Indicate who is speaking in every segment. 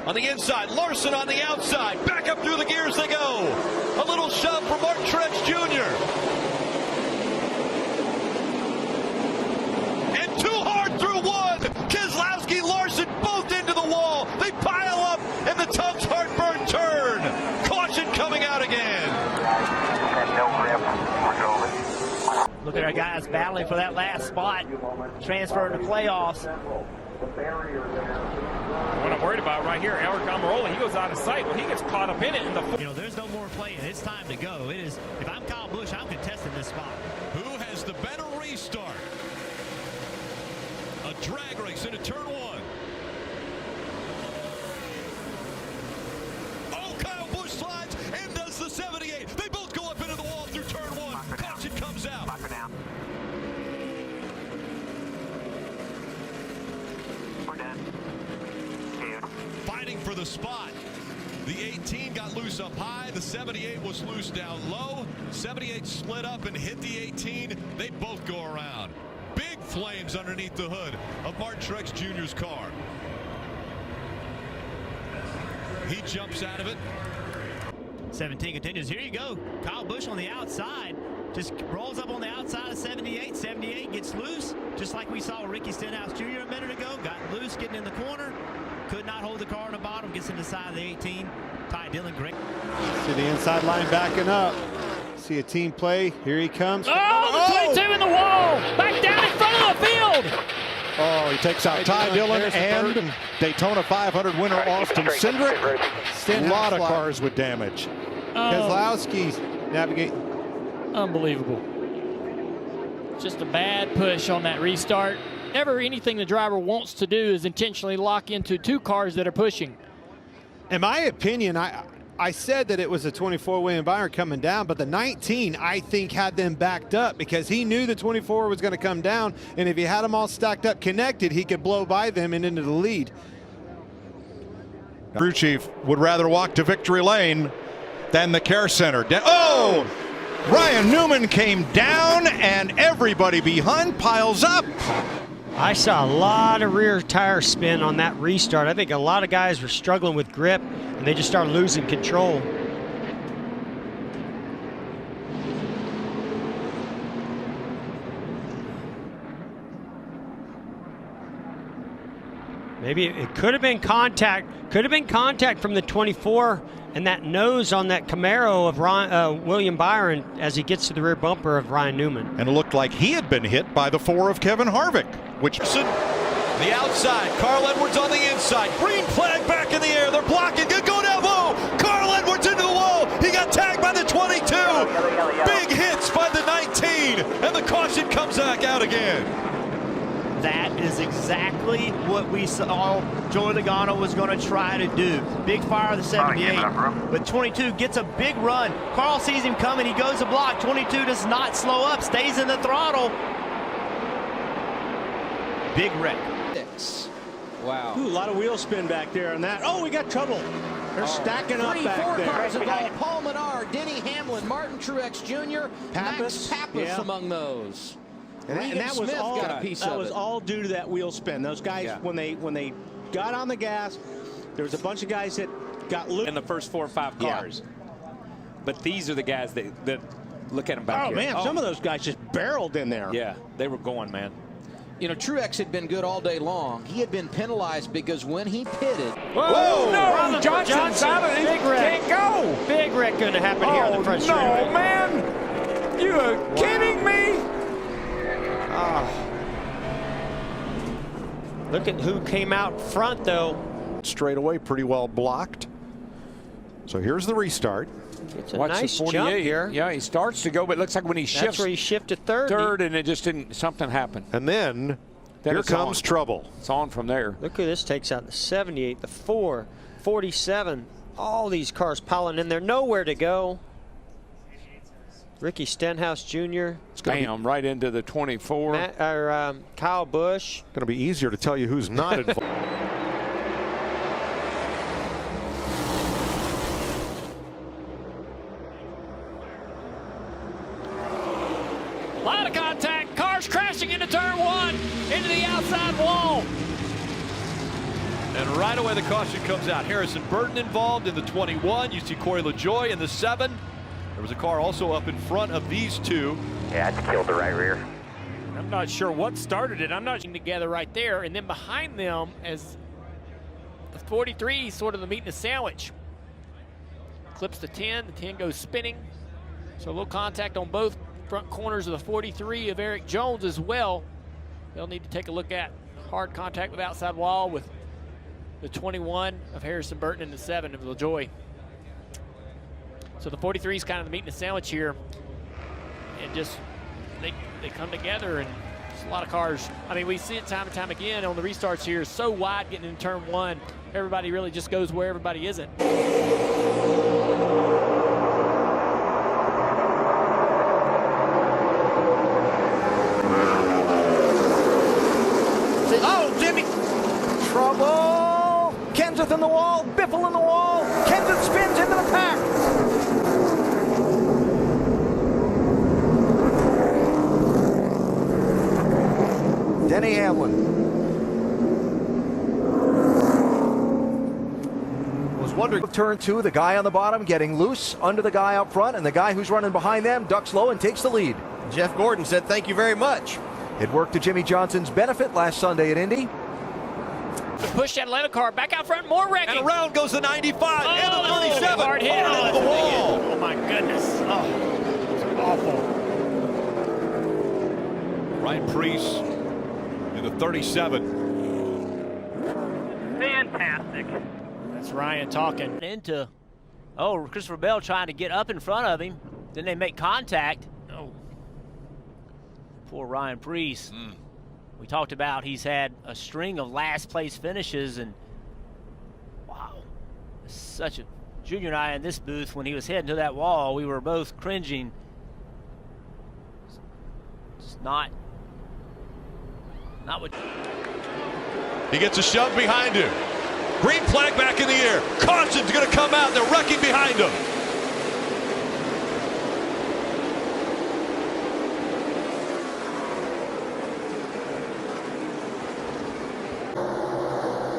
Speaker 1: On the inside, Larson on the outside. Back up through the gears they go. A little shove for Martin Truex Jr. And too hard through one. Keselowski, Larson both into the wall. They pile up in the Tubbs heartburn turn. Caution coming out again.
Speaker 2: Look at our guys battling for that last spot. Transferring to playoffs.
Speaker 3: What I'm worried about right here, Eric Almirola, he goes out of sight. Well, he gets caught up in it.
Speaker 2: There's no more playing. It's time to go. It is. If I'm Kyle Busch, I'm contesting this spot.
Speaker 1: Who has the better restart? A drag race into turn one. Oh, Kyle Busch slides and does the 78. They both go up into the wall through turn one. Caution comes out. Fighting for the spot. The 18 got loose up high. The 78 was loose down low. 78 slid up and hit the 18. They both go around. Big flames underneath the hood of Martin Truex Jr.'s car. He jumps out of it.
Speaker 2: 17 continues. Here you go. Kyle Busch on the outside. Just rolls up on the outside of 78. 78 gets loose, just like we saw Ricky Stenhouse Jr. a minute ago. Got loose, getting in the corner. Could not hold the car on the bottom. Gets in the side of the 18. Ty Dillon, great.
Speaker 4: See the inside line backing up. See a team play. Here he comes.
Speaker 5: Oh, the 22 in the wall. Back down in front of the field.
Speaker 6: Oh, he takes out Ty Dillon and Daytona 500 winner Austin Cindric. A lot of cars with damage.
Speaker 4: Keselowski's navigating.
Speaker 5: Unbelievable. Just a bad push on that restart. Never anything the driver wants to do is intentionally lock into two cars that are pushing.
Speaker 4: In my opinion, I said that it was a 24 William Byron coming down, but the 19, I think, had them backed up because he knew the 24 was going to come down, and if he had them all stacked up connected, he could blow by them and into the lead.
Speaker 6: Crew chief would rather walk to victory lane than the care center. Oh! Ryan Newman came down, and everybody behind piles up.
Speaker 7: I saw a lot of rear tire spin on that restart. I think a lot of guys were struggling with grip, and they just started losing control. Maybe it could have been contact. Could have been contact from the 24 and that nose on that Camaro of William Byron as he gets to the rear bumper of Ryan Newman.
Speaker 6: And it looked like he had been hit by the 4 of Kevin Harvick, which...
Speaker 1: The outside, Carl Edwards on the inside. Green flag back in the air. They're blocking. Good go down low. Carl Edwards into the wall. He got tagged by the 22. Big hits by the 19. And the caution comes back out again.
Speaker 2: That is exactly what we saw Joey Logano was going to try to do. Big fire of the 78. But 22 gets a big run. Carl sees him coming. He goes to block. 22 does not slow up. Stays in the throttle. Big wreck.
Speaker 8: Wow.
Speaker 9: Ooh, a lot of wheel spin back there on that. Oh, we got trouble. They're stacking up back there.
Speaker 8: 4 cars involved. Paul Menard, Denny Hamlin, Martin Truex Jr., Max Pappas among those.
Speaker 9: And that was all
Speaker 8: got a piece of it.
Speaker 9: That was all due to that wheel spin. Those guys, when they got on the gas, there was a bunch of guys that got loose
Speaker 3: in the first 4 or 5 cars. But these are the guys that look at them back here.
Speaker 9: Man, some of those guys just barreled in there.
Speaker 3: Yeah, they were going, man.
Speaker 8: You know, Truex had been good all day long. He had been penalized because when he pitted.
Speaker 5: Whoa! No, Johnson's out of it. Big wreck. Can't go.
Speaker 7: Big wreck going to happen here on the front straight.
Speaker 5: No, man. You are kidding me?
Speaker 7: Look at who came out front, though.
Speaker 6: Straight away, pretty well blocked. So here's the restart.
Speaker 7: It's a nice jump here.
Speaker 3: Yeah, he starts to go, but it looks like when he shifts.
Speaker 7: That's where he shifted third.
Speaker 3: Third, and it just didn't, something happened.
Speaker 6: And then here comes trouble.
Speaker 3: It's on from there.
Speaker 7: Look who this takes out, the 78, the 4, 47. All these cars piling in there, nowhere to go. Ricky Stenhouse Jr.
Speaker 3: Bam, right into the 24.
Speaker 7: Kyle Busch.
Speaker 6: Going to be easier to tell you who's not involved.
Speaker 5: A lot of contact. Cars crashing into turn 1, into the outside wall.
Speaker 1: And right away the caution comes out. Harrison Burton involved in the 21. You see Corey LaJoie in the 7. There was a car also up in front of these two.
Speaker 10: Yeah, it's killed the right rear.
Speaker 5: I'm not sure what started it. I'm not together right there. And then behind them, as the 43, sort of the meat in the sandwich. Clips the 10. The 10 goes spinning. So a little contact on both front corners of the 43 of Eric Jones as well. They'll need to take a look at hard contact with outside wall with the 21 of Harrison Burton and the 7 of LaJoie. So the 43 is kind of the meat in the sandwich here. And just, they come together, and it's a lot of cars. I mean, we see it time and time again on the restarts here. So wide getting in turn 1. Everybody really just goes where everybody isn't.
Speaker 8: Oh, Jimmy! Trouble! Kenseth in the wall, Biffle in the wall. Kenseth spins into the pack. Denny Hamlin was wondering. Turn 2, the guy on the bottom getting loose under the guy up front, and the guy who's running behind them ducks low and takes the lead. Jeff Gordon said, "Thank you very much." It worked to Jimmy Johnson's benefit last Sunday at Indy.
Speaker 5: Push that Atlanta car back out front, more wrecking.
Speaker 1: And around goes the 95 and the 37.
Speaker 5: Hard hit
Speaker 1: into the wall.
Speaker 5: Oh my goodness. Oh, it's awful.
Speaker 1: Ryan Preece in the 37.
Speaker 10: Fantastic.
Speaker 5: That's Ryan talking.
Speaker 2: Into, Christopher Bell trying to get up in front of him. Then they make contact.
Speaker 5: Oh.
Speaker 2: Poor Ryan Preece. We talked about he's had a string of last place finishes, and wow, such a Junior and I in this booth, when he was heading to that wall, we were both cringing. It's not what.
Speaker 1: He gets a shove behind him. Green flag back in the air. Caution's going to come out. They're wrecking behind him.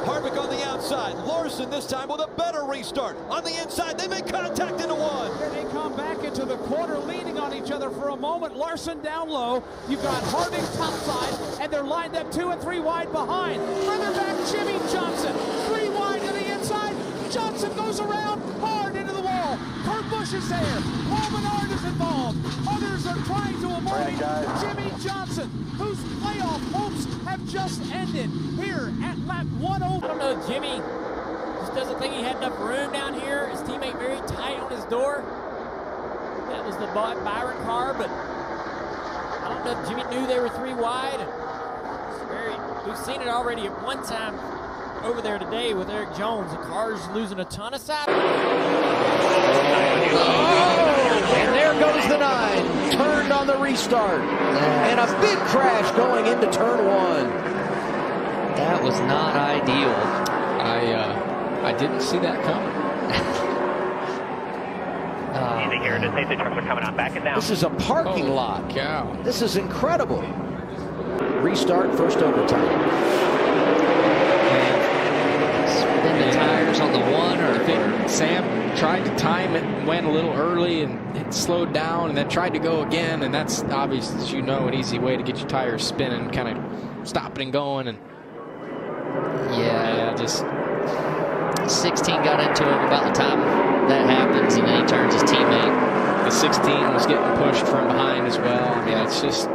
Speaker 1: Harvick on the outside. Larson this time with a better restart. On the inside, they make contact into 1.
Speaker 8: Here they come back into the corner, leaning on each other for a moment. Larson down low. You've got Harvick topside, and they're lined up 2 and 3 wide behind. Further back, Jimmy Johnson. 3 wide to the inside. Johnson goes around hard into the wall. Kurt Busch is there. Paul Menard is involved. Others are trying to avoid Jimmy Johnson, whose playoff hopes have just ended here at lap 101.
Speaker 5: I don't know, Jimmy just doesn't think he had enough room down here. His teammate very tight on his door. That was the Byron car, but I don't know if Jimmy knew they were 3 wide. We've seen it already at one time over there today with Eric Jones. The car's losing a ton of side.
Speaker 8: And there goes the 9. Turned on the restart. And a big crash going into turn 1.
Speaker 11: That was not ideal. I didn't see that coming.
Speaker 10: Easy here. The safety trucks are coming out. Back it down.
Speaker 8: This is a parking lot.
Speaker 11: Cow.
Speaker 8: This is incredible. Restart, first overtime.
Speaker 11: Spin the tires on the 1, or I think Sam tried to time it and went a little early, and it slowed down, and then tried to go again, and that's obvious, as you know, an easy way to get your tires spinning, kind of stopping and going, and yeah, just
Speaker 12: 16 got into him about the time that happens, and then he turns his teammate.
Speaker 11: The 16 was getting pushed from behind as well. I mean, it's just